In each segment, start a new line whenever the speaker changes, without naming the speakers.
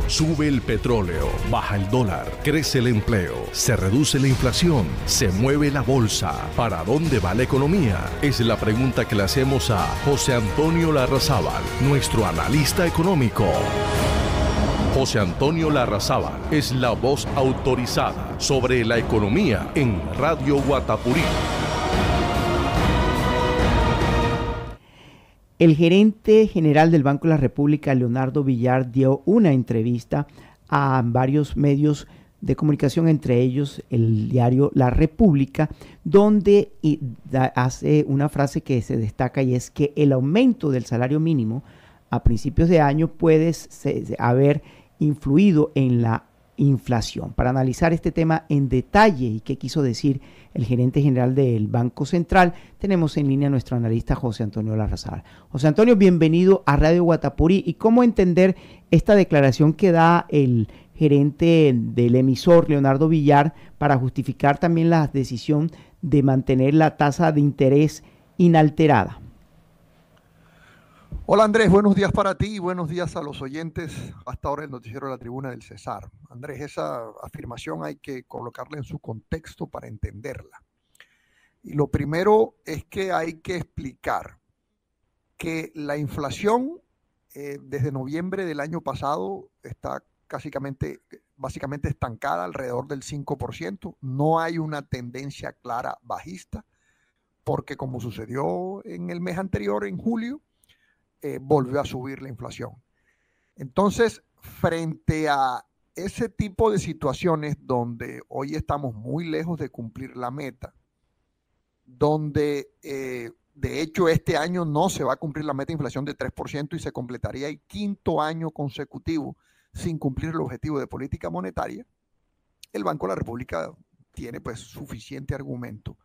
Sube el petróleo, baja el dólar, crece el empleo, se reduce la inflación, se mueve la bolsa. ¿Para dónde va la economía? Es la pregunta que le hacemos a José Antonio Larrazábal, nuestro analista económico. José Antonio Larrazábal es la voz autorizada sobre la economía en Radio Guatapurí.
El gerente general del Banco de la República, Leonardo Villar, dio una entrevista a varios medios de comunicación, entre ellos el diario La República, donde hace una frase que se destaca, y es que el aumento del salario mínimo a principios de año puede haber influido en la inflación. Para analizar este tema en detalle y qué quiso decir el gerente general del Banco Central, tenemos en línea a nuestro analista José Antonio Larrazábal. José Antonio, bienvenido a Radio Guatapurí. ¿Y cómo entender esta declaración que da el gerente del emisor, Leonardo Villar, para justificar también la decisión de mantener la tasa de interés inalterada?
Hola Andrés, buenos días para ti y buenos días a los oyentes. Hasta ahora el noticiero de la Tribuna del Cesar. Andrés, esa afirmación hay que colocarla en su contexto para entenderla. Y lo primero es que hay que explicar que la inflación desde noviembre del año pasado está básicamente estancada alrededor del 5%. No hay una tendencia clara bajista, porque como sucedió en el mes anterior, en julio, volvió a subir la inflación. Entonces, frente a ese tipo de situaciones donde hoy estamos muy lejos de cumplir la meta, donde de hecho este año no se va a cumplir la meta de inflación de 3% y se completaría el quinto año consecutivo sin cumplir el objetivo de política monetaria, el Banco de la República tiene pues suficiente argumento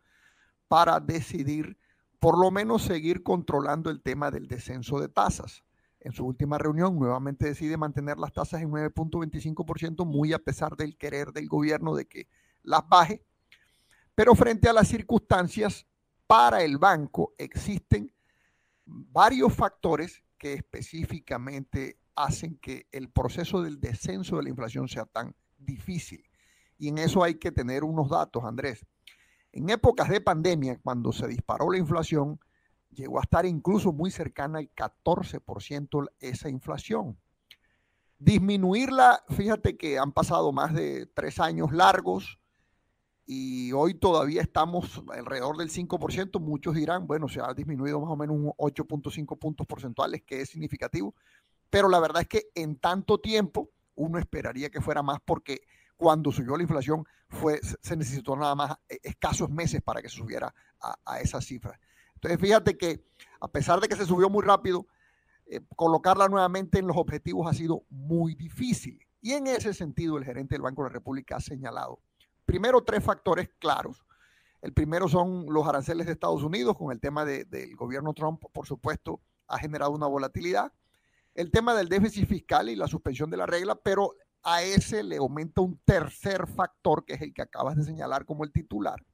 para decidir por lo menos seguir controlando el tema del descenso de tasas. En su última reunión nuevamente decide mantener las tasas en 9.25%, muy a pesar del querer del gobierno de que las baje. Pero frente a las circunstancias, para el banco existen varios factores que específicamente hacen que el proceso del descenso de la inflación sea tan difícil. Y en eso hay que tener unos datos, Andrés. En épocas de pandemia, cuando se disparó la inflación, llegó a estar incluso muy cercana al 14% esa inflación. Disminuirla, fíjate que han pasado más de 3 años largos y hoy todavía estamos alrededor del 5%. Muchos dirán, bueno, se ha disminuido más o menos un 8.5 puntos porcentuales, que es significativo, pero la verdad es que en tanto tiempo uno esperaría que fuera más, porque cuando subió la inflación se necesitó nada más escasos meses para que subiera a esa cifra. Entonces fíjate que a pesar de que se subió muy rápido, colocarla nuevamente en los objetivos ha sido muy difícil. Y en ese sentido el gerente del Banco de la República ha señalado primero 3 factores claros. El primero son los aranceles de Estados Unidos, con el tema del gobierno Trump, por supuesto, ha generado una volatilidad. El tema del déficit fiscal y la suspensión de la regla, pero a ese le aumenta un tercer factor, que es el que acabas de señalar como el titular,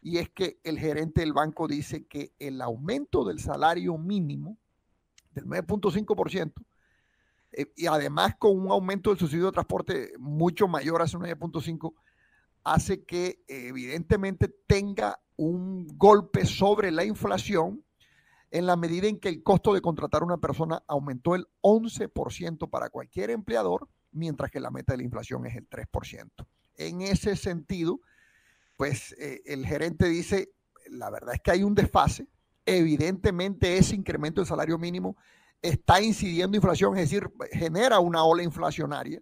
y es que el gerente del banco dice que el aumento del salario mínimo del 9.5%, y además con un aumento del subsidio de transporte mucho mayor a ese 9.5%, hace que evidentemente tenga un golpe sobre la inflación, en la medida en que el costo de contratar a una persona aumentó el 11% para cualquier empleador, mientras que la meta de la inflación es el 3%. En ese sentido, pues el gerente dice, la verdad es que hay un desfase. Evidentemente ese incremento del salario mínimo está incidiendo inflación, es decir, genera una ola inflacionaria.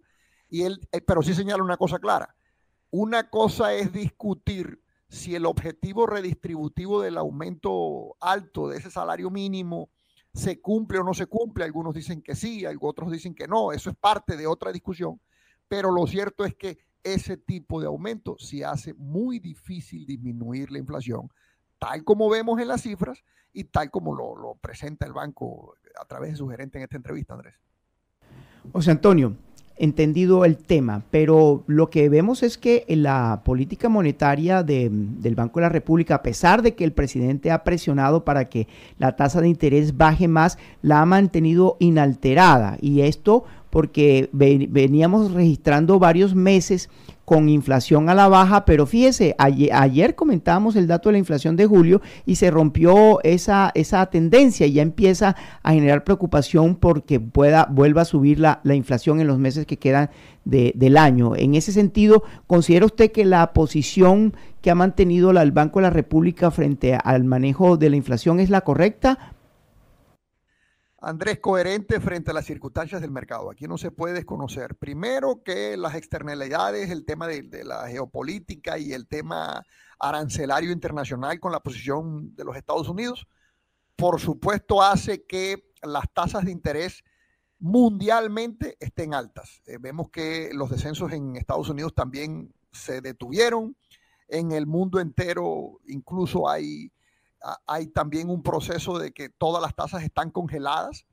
Y pero sí señala una cosa clara. Una cosa es discutir si el objetivo redistributivo del aumento alto de ese salario mínimo se cumple o no se cumple. Algunos dicen que sí, otros dicen que no. Eso es parte de otra discusión. Pero lo cierto es que ese tipo de aumento sí hace muy difícil disminuir la inflación, tal como vemos en las cifras y tal como lo presenta el banco a través de su gerente en esta entrevista, Andrés.
José Antonio, entendido el tema, pero lo que vemos es que la política monetaria del Banco de la República, a pesar de que el presidente ha presionado para que la tasa de interés baje más, la ha mantenido inalterada, y esto porque veníamos registrando varios meses con inflación a la baja, pero fíjese, ayer comentábamos el dato de la inflación de julio y se rompió esa tendencia y ya empieza a generar preocupación porque vuelva a subir la inflación en los meses que quedan del año. En ese sentido, ¿considera usted que la posición que ha mantenido el Banco de la República frente al manejo de la inflación es la correcta?
Andrés, coherente frente a las circunstancias del mercado. Aquí no se puede desconocer. Primero que las externalidades, el tema de la geopolítica y el tema arancelario internacional con la posición de los Estados Unidos, por supuesto hace que las tasas de interés mundialmente estén altas. Vemos que los descensos en Estados Unidos también se detuvieron. En el mundo entero incluso hay también un proceso de que todas las tasas están congeladas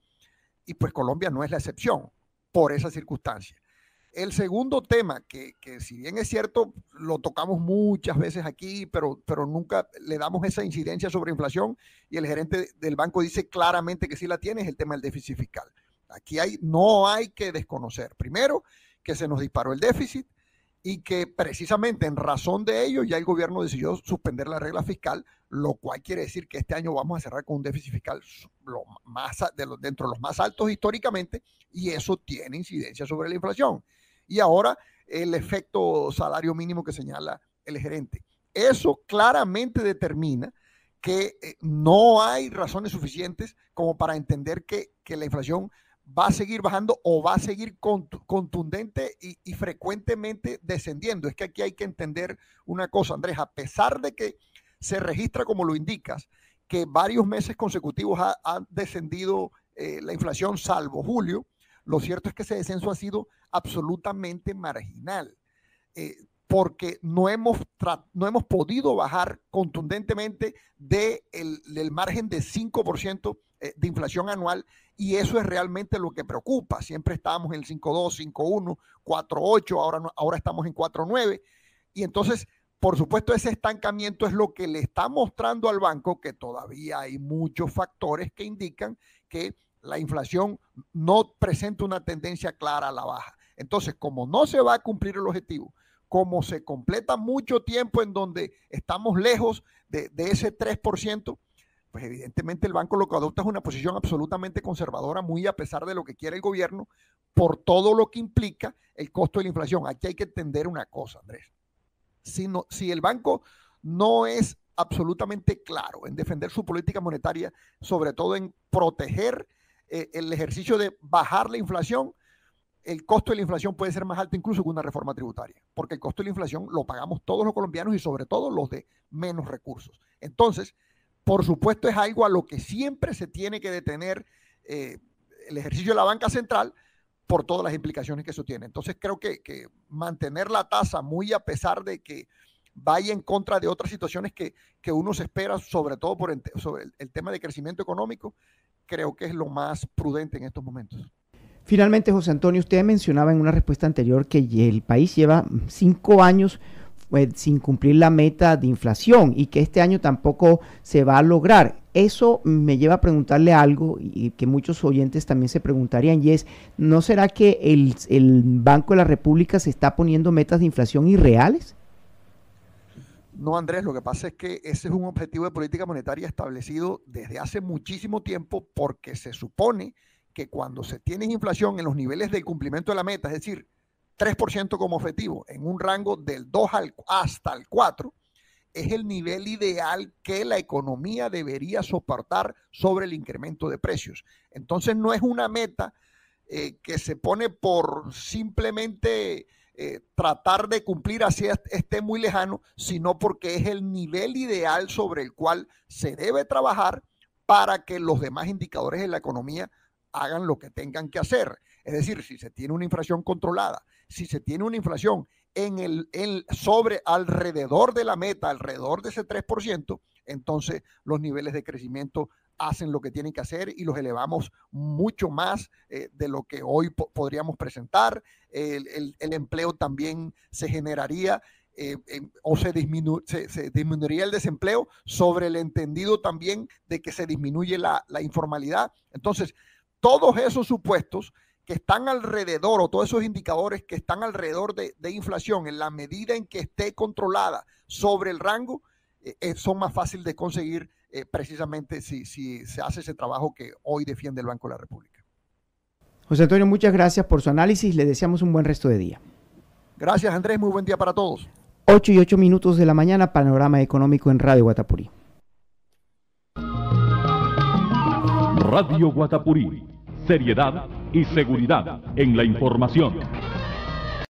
y pues Colombia no es la excepción por esa circunstancia. El segundo tema, que si bien es cierto, lo tocamos muchas veces aquí, pero nunca le damos esa incidencia sobre inflación y el gerente del banco dice claramente que sí la tiene, es el tema del déficit fiscal. Aquí no hay que desconocer. Primero, que se nos disparó el déficit y que precisamente en razón de ello ya el gobierno decidió suspender la regla fiscal, lo cual quiere decir que este año vamos a cerrar con un déficit fiscal dentro de los más altos históricamente, y eso tiene incidencia sobre la inflación. Y ahora el efecto salario mínimo que señala el gerente. Eso claramente determina que no hay razones suficientes como para entender que la inflación va a seguir bajando o va a seguir contundente y frecuentemente descendiendo. Es que aquí hay que entender una cosa, Andrés, a pesar de que se registra, como lo indicas, que varios meses consecutivos ha descendido la inflación, salvo julio, lo cierto es que ese descenso ha sido absolutamente marginal, porque no hemos podido bajar contundentemente del margen de 5% de inflación anual, y eso es realmente lo que preocupa. Siempre estábamos en el 5.2, 5.1, 4.8, ahora estamos en 4.9, y entonces, por supuesto, ese estancamiento es lo que le está mostrando al banco que todavía hay muchos factores que indican que la inflación no presenta una tendencia clara a la baja. Entonces, como no se va a cumplir el objetivo, como se completa mucho tiempo en donde estamos lejos de ese 3%, pues evidentemente el banco lo que adopta es una posición absolutamente conservadora, muy a pesar de lo que quiere el gobierno, por todo lo que implica el costo de la inflación. Aquí hay que entender una cosa, Andrés. Si el banco no es absolutamente claro en defender su política monetaria, sobre todo en proteger el ejercicio de bajar la inflación, el costo de la inflación puede ser más alto incluso que una reforma tributaria, porque el costo de la inflación lo pagamos todos los colombianos y sobre todo los de menos recursos. Entonces, por supuesto, es algo a lo que siempre se tiene que detener el ejercicio de la banca central por todas las implicaciones que eso tiene. Entonces, creo que mantener la tasa muy a pesar de que vaya en contra de otras situaciones que uno se espera, sobre todo sobre el tema de crecimiento económico, creo que es lo más prudente en estos momentos.
Finalmente, José Antonio, usted mencionaba en una respuesta anterior que el país lleva 5 años sin cumplir la meta de inflación y que este año tampoco se va a lograr. Eso me lleva a preguntarle algo y que muchos oyentes también se preguntarían, y es, ¿no será que el Banco de la República se está poniendo metas de inflación irreales?
No, Andrés, lo que pasa es que ese es un objetivo de política monetaria establecido desde hace muchísimo tiempo, porque se supone que cuando se tiene inflación en los niveles del cumplimiento de la meta, es decir, 3% como objetivo, en un rango del 2 hasta el 4%, es el nivel ideal que la economía debería soportar sobre el incremento de precios. Entonces no es una meta que se pone por simplemente tratar de cumplir así esté muy lejano, sino porque es el nivel ideal sobre el cual se debe trabajar para que los demás indicadores de la economía hagan lo que tengan que hacer. Es decir, si se tiene una inflación controlada, si se tiene una inflación alrededor de la meta, alrededor de ese 3%, entonces los niveles de crecimiento hacen lo que tienen que hacer y los elevamos mucho más de lo que hoy podríamos presentar. El empleo también se generaría o se disminuiría el desempleo sobre el entendido también de que se disminuye la informalidad. Entonces, todos esos supuestos que están alrededor, o todos esos indicadores que están alrededor de inflación, en la medida en que esté controlada sobre el rango, son más fáciles de conseguir precisamente si se hace ese trabajo que hoy defiende el Banco de la República.
José Antonio, muchas gracias por su análisis. Le deseamos un buen resto de día.
Gracias, Andrés. Muy buen día para todos.
8:08 de la mañana, Panorama Económico en Radio Guatapurí.
Radio Guatapurí. Seriedad y seguridad en la información.